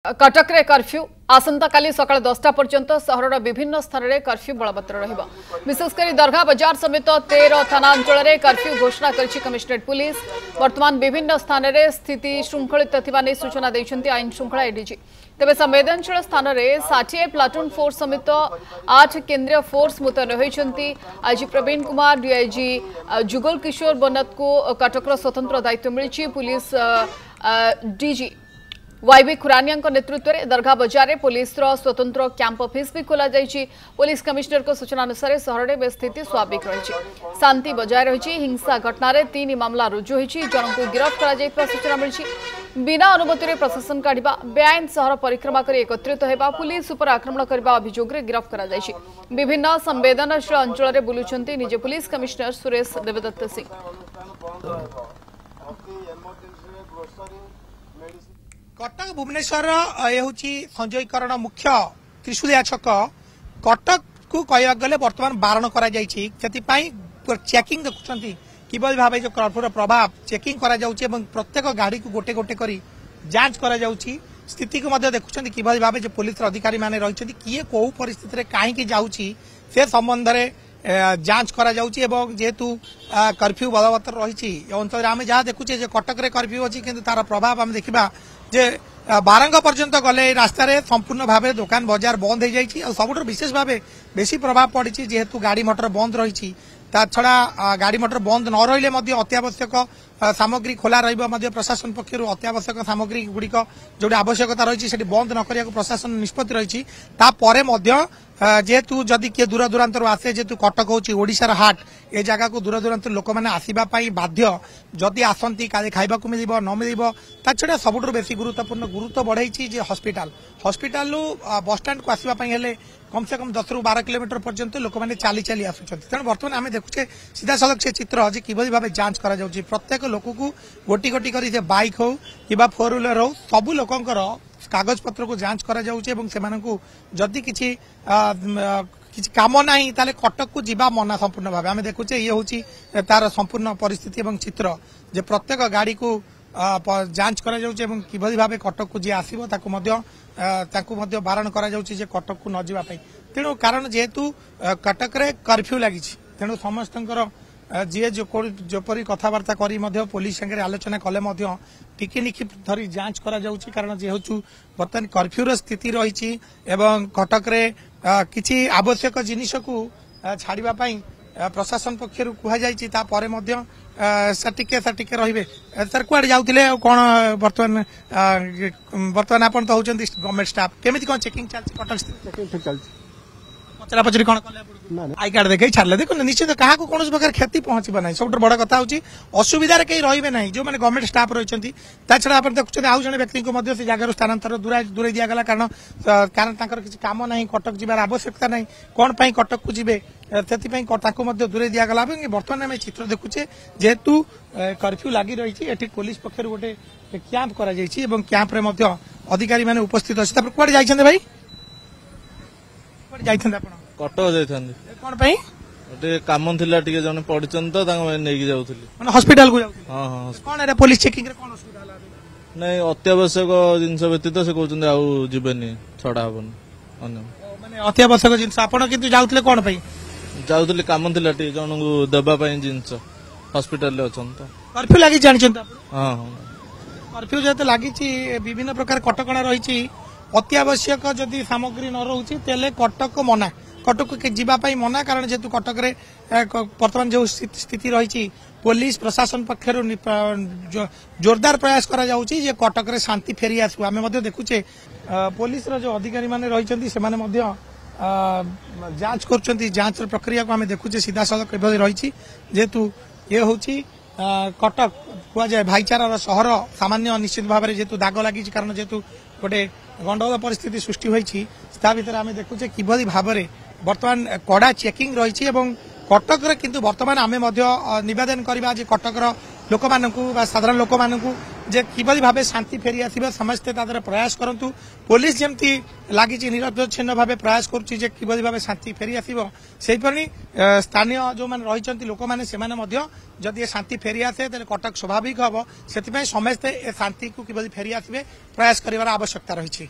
कटक रे कर्फ्यू आसंता काली सकाळ 10टा पर्यंत सहरर विभिन्न स्थान में कर्फ्यू बलवत्तर रहिबा। विशेषकर दरघा बाजार समेत 13 थाना अंचल में कर्फ्यू घोषणा करिछि कमिश्नरेट पुलिस। वर्तमान विभिन्न स्थान में स्थिति श्रृंखलित थिबा नै सूचना दैछन्ति आईन श्रृंखला एडीजी। तेबे संवेदनशील स्थान में 60 प्लाटून फोर्स समेत 8 केंद्रीय फोर्स मुतयन होइछन्ति। आईजी प्रवीण कुमार डीआईजी जुगल किशोर बनत को कटकर स्वतंत्र दायित्व मिलिछि। पुलिस डीजी वाईबी खुरानिया नेतृत्व में दरघा बजार पुलिस स्वतंत्र कैंप ऑफिस भी खोल जाइए। पुलिस कमिश्नर को सूचना अनुसार सहर में स्थिति स्वाभाविक रही, शांति बजाय रही। हिंसा घटना 3 मामला रुजु होती, जन को गिरफ्त कर सूचना मिली। बिना अनुमति प्रशासन काढ़ा, बेआईन सहर परिक्रमा कर एकत्रित होगा, पुलिस उपर आक्रमण करने अभियोग गिरफ्त कर विभिन्न संवेदनशील अंचल में बुलुंट निजे पुलिस कमिश्नर सुरेश देवदत्त सिंह। कटक भुवनेश्वर संजयकरण मुख्य त्रिशूलिया छक कटक को कह गले बर्तमान बारण कर चेकिंग देखुं किभली भाव जो कर्फ्यूर प्रभाव चेकिंग कर प्रत्येक गाड़ी को गोटे गोटे करी जांच कर स्थिति को देखुं किभली भाव जो पुलिस अधिकारी माने रही किए कौ परिस्थिति कहीं जाऊँगी से संबंध में जांच करा जाउची एवं जेहेतु कर्फ्यू बलवत्तर रही अंचल आम जहाँ देखुचे कटक रे कर्फ्यू अच्छी किंतु तार प्रभाव आम देखा जे बारंग पर्यंत गले रास्तार संपूर्ण भाव दुकान बाजार बंद हो जाए। सबुठ विशेष भाव बेसी प्रभाव पड़ी जेहेतु गाड़ी मोटर बंद रही छड़ा गाड़ी मोटर बंद न रही अत्यावश्यक सामग्री खोला प्रशासन पक्षर अत्यावश्यक सामग्री गुड़िक जो आवश्यकता रही बंद न करने प्रशासन निष्पत्ति रही। जेहेतु जदि किए दूर दूरांतर आसे जेहेतु कटक होची ओडिशार हाट ए जगह को दूर दूरांतर लोक मैंने आसवा बाध्य जदि आसती खाइबा मिल न मिल ता छड़ा सबुठ बेसी गुरुत्व बढ़ाई हॉस्पिटल बसस्टाण्ड को आसवाई कम से कम 10 ରୁ 12 किलोमीटर पर्यंत लोक मैंने चली चली आसुच्च। तेणु बर्तमान आम देखुचे सीधा सड़क से चित्र जे किभली भाव जांच करा जाउची प्रत्येक लोक को गोटी गोटी करी बाइक हो कि 4 व्हीलर हो सबू लोकंकर कागज पत्र को जांच करा जाउची एवं सेमानकु जदि किछि काम नाही ताले कटक को जीवा मना संपूर्ण भाव आम देखुचे ये होची तार संपूर्ण परिस्थिति एवं चित्र जे प्रत्येक गाड़ी को जांच करा जाउची एवं किभली भाव कटक को जी आसीबो ताकू बारण करा जाउची जे कटक को न जीवा पई। तेणु कारण जेहेतु कटक रे कर्फ्यू लगी तेणु समस्तंकर जी जोपरी कथबार्ता करी पुलिस संगे आलोचना कले टिकिनिखि धरी जांच करा जाउची कारण जेहेतु बर्तमान कर्फ्यूर स्थिति रही एवं कटक रे किछि आवश्यक जिनिस को छाड़िबा पई प्रशासन पक्षर कहुई सटिके रहिबे सर कुआडे जाउथिले कोन बर्तमान आपण तो होचंती गवर्नमेंट स्टाफ केमिति कोन चेकिंग चलछि कटक चेकिंग ठीक चलछि पचरा पचरी कोन कले आई कार्ड देखै छाड़ले देखो निश्चित कहा को कोन प्रकार क्षति पहुंचबा नै सबट बड़ कथा होची असुविधा रे कई रहिबे नै जो माने गवर्नमेंट स्टाफ रहिचंती ता छडा आपण देखुछन आउ जने व्यक्ति को मध्ये से जगह स्थानांतर दूर दिया गला कारण तांकर किछि काम नाही कटक जिबार आवश्यकता नाही कोन पई कटक को जिबे दूरे दिया गला। बर्तमान आम चित्र देखुचे जेहेतु कर्फ्यू लगी रही एठी पुलिस पक्षर गोटे कैंप करा जायछि एवं कैंप रे मध्य अधिकारी माने उपस्थित अछि। तापर कुआडे जाइछन भाई कुआडे जाइछन आपण कटक जाइछन कोन पई ओटे काम थिला टिके जने पडिछन तो तांग नै कि जाउथली माने हॉस्पिटल को जाउथली। हां हां कोन रे पुलिस चेकिंग रे कोन असुविधा हला नै अत्यावश्यक जिंस व्यतीत से कहउछन आउ जिबेनी छडा हबन अन्य माने अत्यावश्यक जिंस आपण किंतु जाउथले कोन पई जाउथली काम थिला टिके जन को देबा पई जिंस हॉस्पिटल ले अछन तो कर्फ्यू लागि जानिछन त हां हां कर्फ्यू जते लागिछि विभिन्न प्रकार कटकणा रहिछि अत्यावश्यक जदि सामग्री न रहउछि तेले कटक मना कटक के जीवा पाई मना कारण जेतु कटक रे वर्तमान जो स्थिति रही पुलिस प्रशासन पक्षर जोरदार प्रयास करा जाउछि जे कटक रे शांति फेरी आसु। आमे मध्ये देखुचे पुलिस रो जो अधिकारी माने रहिचंती से माने मध्ये जांच करचंती जांच प्रक्रिया को आमे देखुचे सीधा सड़क किभली रही जेतु ये होछि कटक कुआ जाय भाईचारार सहर सामान्य निश्चित भाव में जेतु दाग लगी कारण जेतु गोटे गंडगोल परिस्थिति सृष्टि होइछि ता भितर आमे देखुचे किभली भाव में बर्तमान कड़ा चेकिंग रही एवं कटक रे किंतु बर्तमान आमे मध्ये निवेदन करबा जे कटक रो लोक मानकु बा साधारण लोक मानकु जे किभली भावे शांति फेरी आसिबा समस्ते तादर प्रयास करंतु पुलिस जेमती लागिछि निरवच्छिन्न भावे प्रयास करूछि जे किभली भावे शांति फेरी आसिबो सेहिपरि स्थानीय जो माने रहिचंती लोक माने सेमाने मध्य जदि शांति फेरी आसे तेरे कटक स्वाभाविक हबो सेति समस्ते ए शांति को किभली फेरी आसिबे प्रयास करिवार आवश्यकता रहिछि।